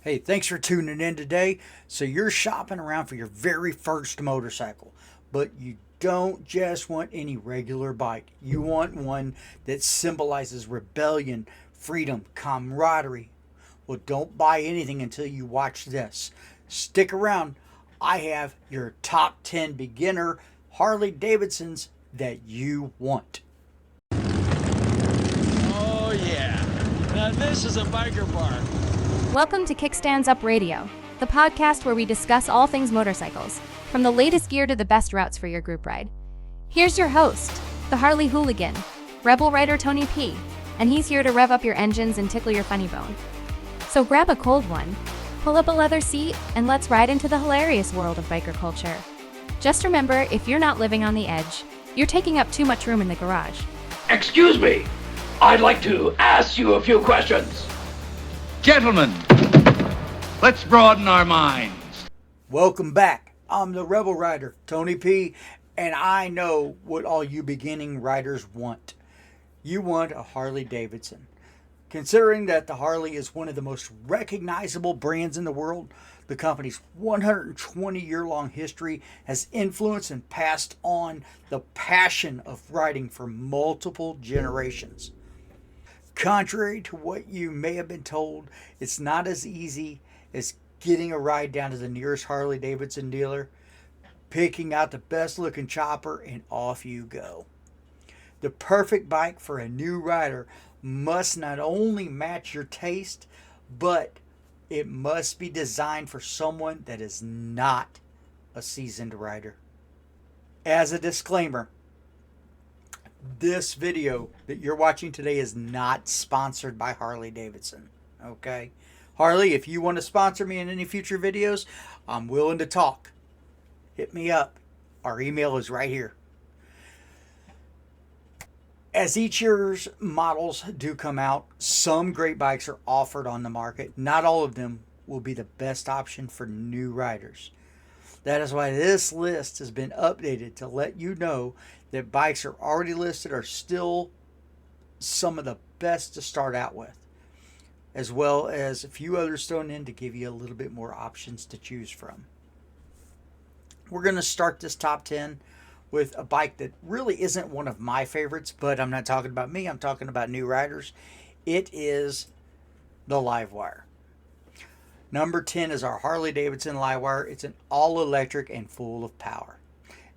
Hey, thanks for tuning in today. So you're shopping around for your very first motorcycle, but you don't just want any regular bike. You want one that symbolizes rebellion, freedom, camaraderie. Well, don't buy anything until you watch this. Stick around. I have your top 10 beginner Harley Davidsons that you want. Oh yeah, now this is a biker bar. Welcome to Kickstands Up Radio, the podcast where we discuss all things motorcycles, from the latest gear to the best routes for your group ride. Here's your host, the Harley Hooligan, Rebel Rider Tony P, and he's here to rev up your engines and tickle your funny bone. So grab a cold one, pull up a leather seat, and let's ride into the hilarious world of biker culture. Just remember, if you're not living on the edge, you're taking up too much room in the garage. Excuse me, I'd like to ask you a few questions. Gentlemen, let's broaden our minds. Welcome back. I'm the Rebel Rider, Tony P, and I know what all you beginning riders want. You want a Harley Davidson. Considering that the Harley is one of the most recognizable brands in the world, the company's 120-year-long history has influenced and passed on the passion of riding for multiple generations. Contrary to what you may have been told, it's not as easy as getting a ride down to the nearest Harley Davidson dealer, picking out the best looking chopper, and off you go. The perfect bike for a new rider must not only match your taste, but it must be designed for someone that is not a seasoned rider. As a disclaimer, this video that you're watching today is not sponsored by Harley Davidson, okay? Harley, if you want to sponsor me in any future videos, I'm willing to talk. Hit me up. Our email is right here. As each year's models do come out, some great bikes are offered on the market. Not all of them will be the best option for new riders. That is why this list has been updated to let you know that bikes are already listed are still some of the best to start out with, as well as a few others thrown in to give you a little bit more options to choose from. We're going to start this top 10 with a bike that really isn't one of my favorites, but I'm not talking about me, I'm talking about new riders. It is the Livewire. Number 10 is our Harley Davidson Livewire. It's an all-electric and full of power.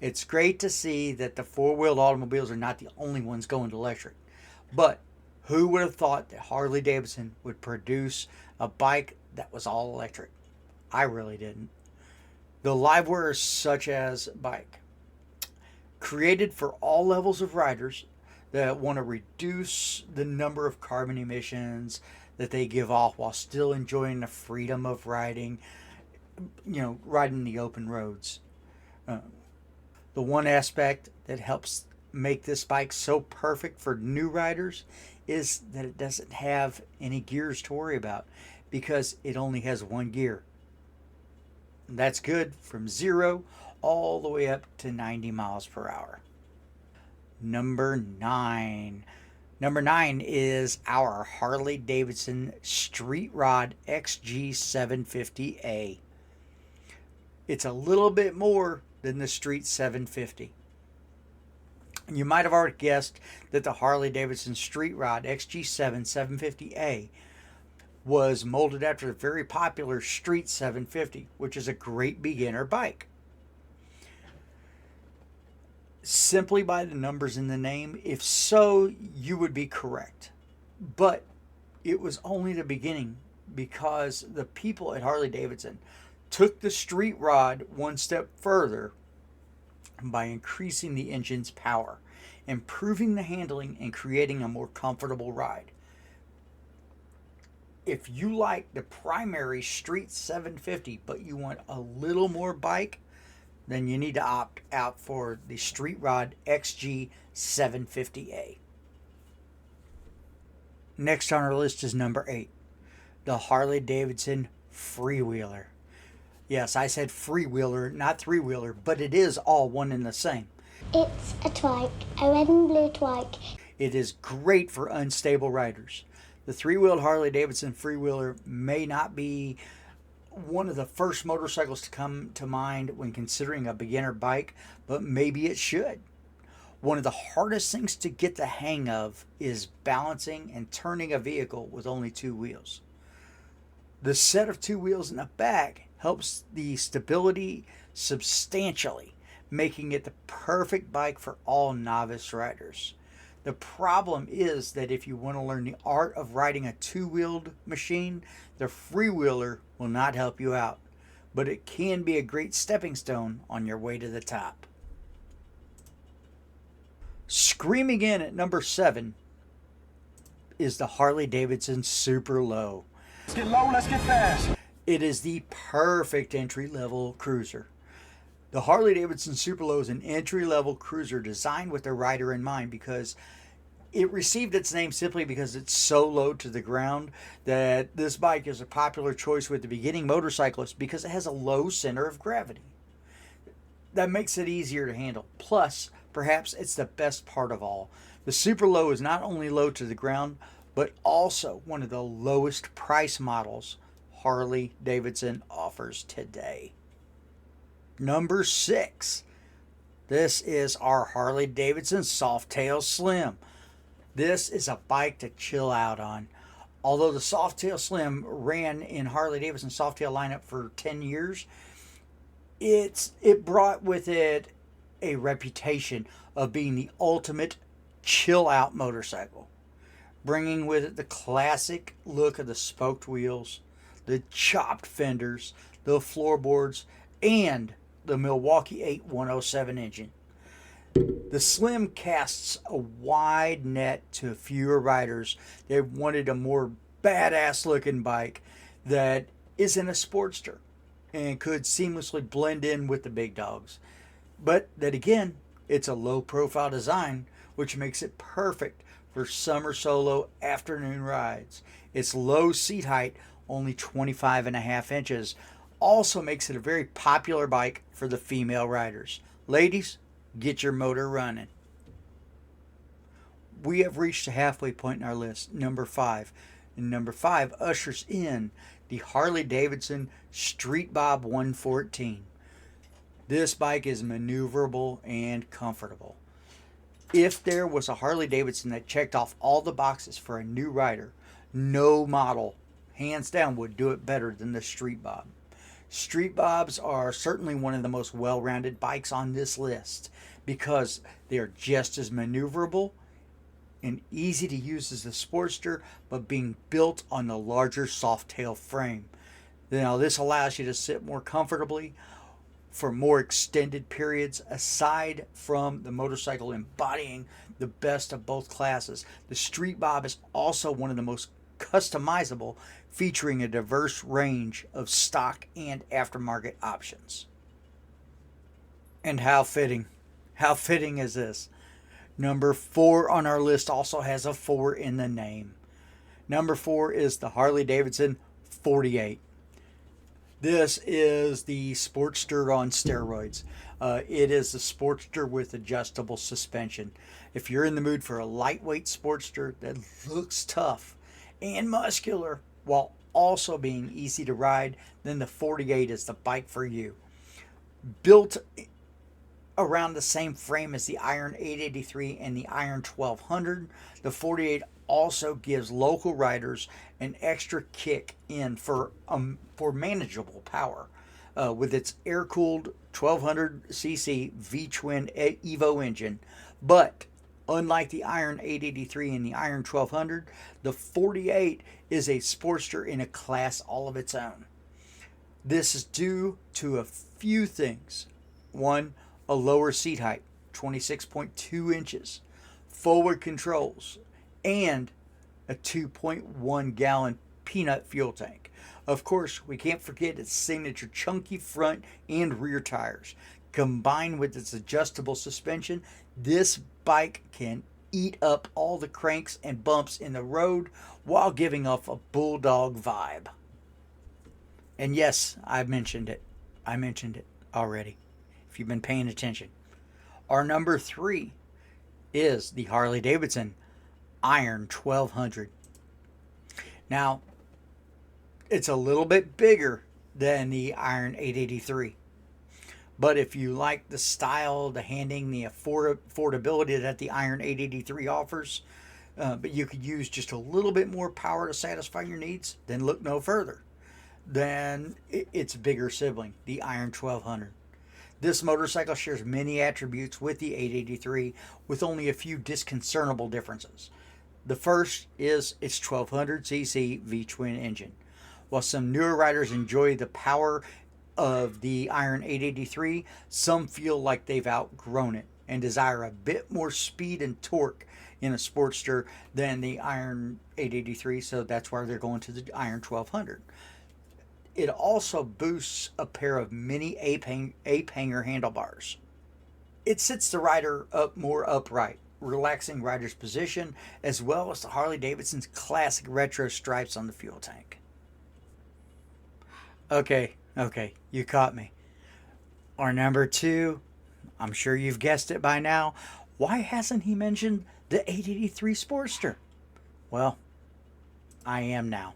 It's great to see that the four-wheeled automobiles are not the only ones going electric. But who would have thought that Harley Davidson would produce a bike that was all electric? I really didn't. The Livewire is such as bike. Created for all levels of riders that want to reduce the number of carbon emissions that they give off while still enjoying the freedom of riding, riding the open roads. The one aspect that helps make this bike so perfect for new riders is that it doesn't have any gears to worry about because it only has one gear. And that's good from 0 all the way up to 90 miles per hour. Number 9 is our Harley Davidson Street Rod XG750A. It's a little bit more than the Street 750. You might have already guessed that the Harley Davidson Street Rod XG7 750A was molded after the very popular Street 750, which is a great beginner bike. Simply by the numbers in the name, if so, you would be correct. But it was only the beginning because the people at Harley Davidson took the Street Rod one step further by increasing the engine's power, improving the handling, and creating a more comfortable ride. If you like the primary Street 750, but you want a little more bike, then you need to opt out for the Street Rod XG 750A. Next on our list is number 8, the Harley Davidson Freewheeler. Yes, I said freewheeler, not three-wheeler, but it is all one and the same. It's a trike, a red and blue trike. It is great for unstable riders. The three-wheeled Harley Davidson freewheeler may not be one of the first motorcycles to come to mind when considering a beginner bike, but maybe it should. One of the hardest things to get the hang of is balancing and turning a vehicle with only two wheels. The set of two wheels in the back helps the stability substantially, making it the perfect bike for all novice riders. The problem is that if you want to learn the art of riding a two-wheeled machine, the freewheeler will not help you out, but it can be a great stepping stone on your way to the top. Screaming in at number 7 is the Harley Davidson Super Low. Let's get low, let's get fast. It is the perfect entry-level cruiser. The Harley Davidson Super Low is an entry-level cruiser designed with the rider in mind because it received its name simply because it's so low to the ground that this bike is a popular choice with the beginning motorcyclist because it has a low center of gravity. That makes it easier to handle. Plus, perhaps it's the best part of all. The Super Low is not only low to the ground, but also one of the lowest price models Harley Davidson offers today. Number 6. This is our Harley Davidson Softail Slim. This is a bike to chill out on. Although the Softail Slim ran in Harley Davidson Softail lineup for 10 years, it brought with it a reputation of being the ultimate chill out motorcycle, bringing with it the classic look of the spoked wheels, the chopped fenders, the floorboards, and the Milwaukee 8107 engine. The Slim casts a wide net to fewer riders that wanted a more badass looking bike that isn't a sportster and could seamlessly blend in with the big dogs. But that again, it's a low profile design, which makes it perfect for summer solo afternoon rides. Its low seat height, only 25.5 inches, also makes it a very popular bike for the female riders. Ladies, get your motor running. We have reached a halfway point in our list, number 5. And number 5 ushers in the Harley Davidson Street Bob 114. This bike is maneuverable and comfortable. If there was a Harley Davidson that checked off all the boxes for a new rider, no model, hands down, would do it better than the Street Bob. Street Bobs are certainly one of the most well-rounded bikes on this list because they are just as maneuverable and easy to use as the Sportster, but being built on the larger Softail frame. Now, this allows you to sit more comfortably for more extended periods. Aside from the motorcycle embodying the best of both classes, the Street Bob is also one of the most customizable, featuring a diverse range of stock and aftermarket options. And how fitting. How fitting is this? Number 4 on our list also has a 4 in the name. Number 4 is the Harley Davidson 48. This is the Sportster on steroids. It is a Sportster with adjustable suspension. If you're in the mood for a lightweight Sportster that looks tough and muscular while also being easy to ride, then the 48 is the bike for you. Built around the same frame as the Iron 883 and the Iron 1200, the 48 also gives local riders an extra kick in for manageable power with its air-cooled 1200cc V-twin Evo engine. But unlike the Iron 883 and the Iron 1200, the 48 is a Sportster in a class all of its own. This is due to a few things. One, a lower seat height, 26.2 inches, forward controls, and a 2.1 gallon peanut fuel tank. Of course, we can't forget its signature chunky front and rear tires. Combined with its adjustable suspension, this bike can eat up all the cranks and bumps in the road while giving off a bulldog vibe. And yes, I mentioned it already, if you've been paying attention. Our number 3 is the Harley Davidson Iron 1200. Now, it's a little bit bigger than the Iron 883. But if you like the style, the handling, the affordability that the Iron 883 offers, but you could use just a little bit more power to satisfy your needs, then look no further than its bigger sibling, the Iron 1200. This motorcycle shares many attributes with the 883 with only a few disconcertible differences. The first is its 1200cc V-twin engine. While some newer riders enjoy the power of the Iron 883, some feel like they've outgrown it and desire a bit more speed and torque in a Sportster than the Iron 883, so that's why they're going to the Iron 1200. It also boosts a pair of mini ape-hanger handlebars. It sits the rider up more upright, relaxing rider's position, as well as the Harley Davidson's classic retro stripes on the fuel tank. Okay, you caught me. Our number 2, I'm sure you've guessed it by now. Why hasn't he mentioned the 883 Sportster? Well, I am now.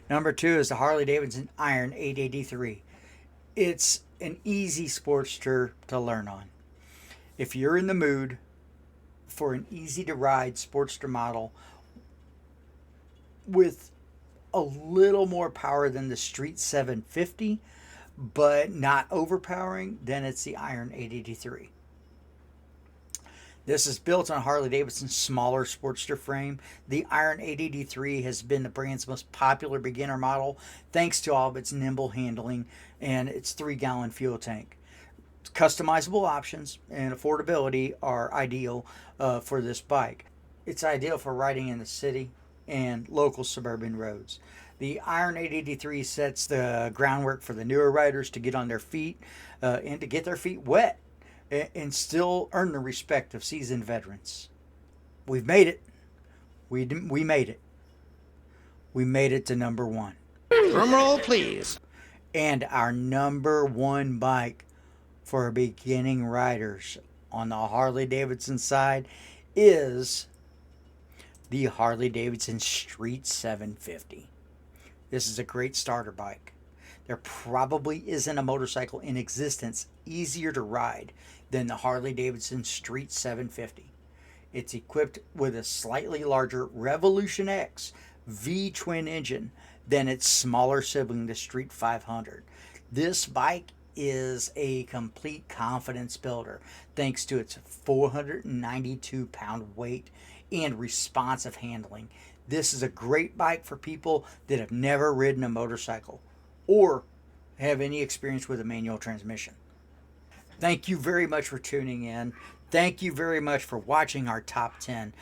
Number 2 is the Harley Davidson Iron 883. It's an easy Sportster to learn on. If you're in the mood for an easy-to-ride Sportster model with a little more power than the Street 750, but not overpowering, then it's the Iron 883. This is built on Harley Davidson's smaller Sportster frame. The Iron 883 has been the brand's most popular beginner model thanks to all of its nimble handling and its 3-gallon fuel tank. Customizable options and affordability are ideal for this bike. It's ideal for riding in the city and local suburban roads. The Iron 883 sets the groundwork for the newer riders to get on their feet and to get their feet wet and still earn the respect of seasoned veterans. We've made it. We made it. We made it to number 1. Drum roll, please. And our number 1 bike for beginning riders on the Harley Davidson side is the Harley Davidson Street 750. This is a great starter bike. There probably isn't a motorcycle in existence easier to ride than the Harley Davidson Street 750. It's equipped with a slightly larger Revolution X V-twin engine than its smaller sibling, the Street 500. This bike is a complete confidence builder thanks to its 492-pound weight and responsive handling. This is a great bike for people that have never ridden a motorcycle or have any experience with a manual transmission. Thank you very much for tuning in. Thank you very much for watching our top 10.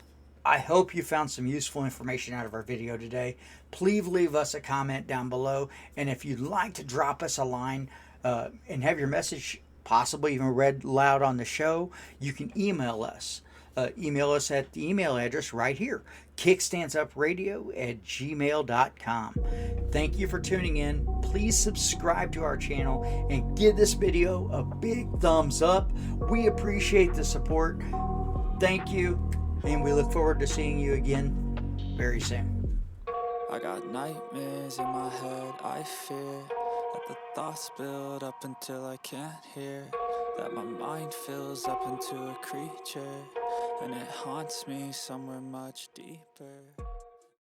I hope you found some useful information out of our video today. Please leave us a comment down below. And if you'd like to drop us a line and have your message possibly even read loud on the show, you can email us. Email us at the email address right here, kickstandsupradio@gmail.com. Thank you for tuning in. Please subscribe to our channel and give this video a big thumbs up. We appreciate the support. Thank you, and we look forward to seeing you again very soon. I got nightmares in my head, I fear that the thoughts build up until I can't hear, that my mind fills up into a creature, and it haunts me somewhere much deeper.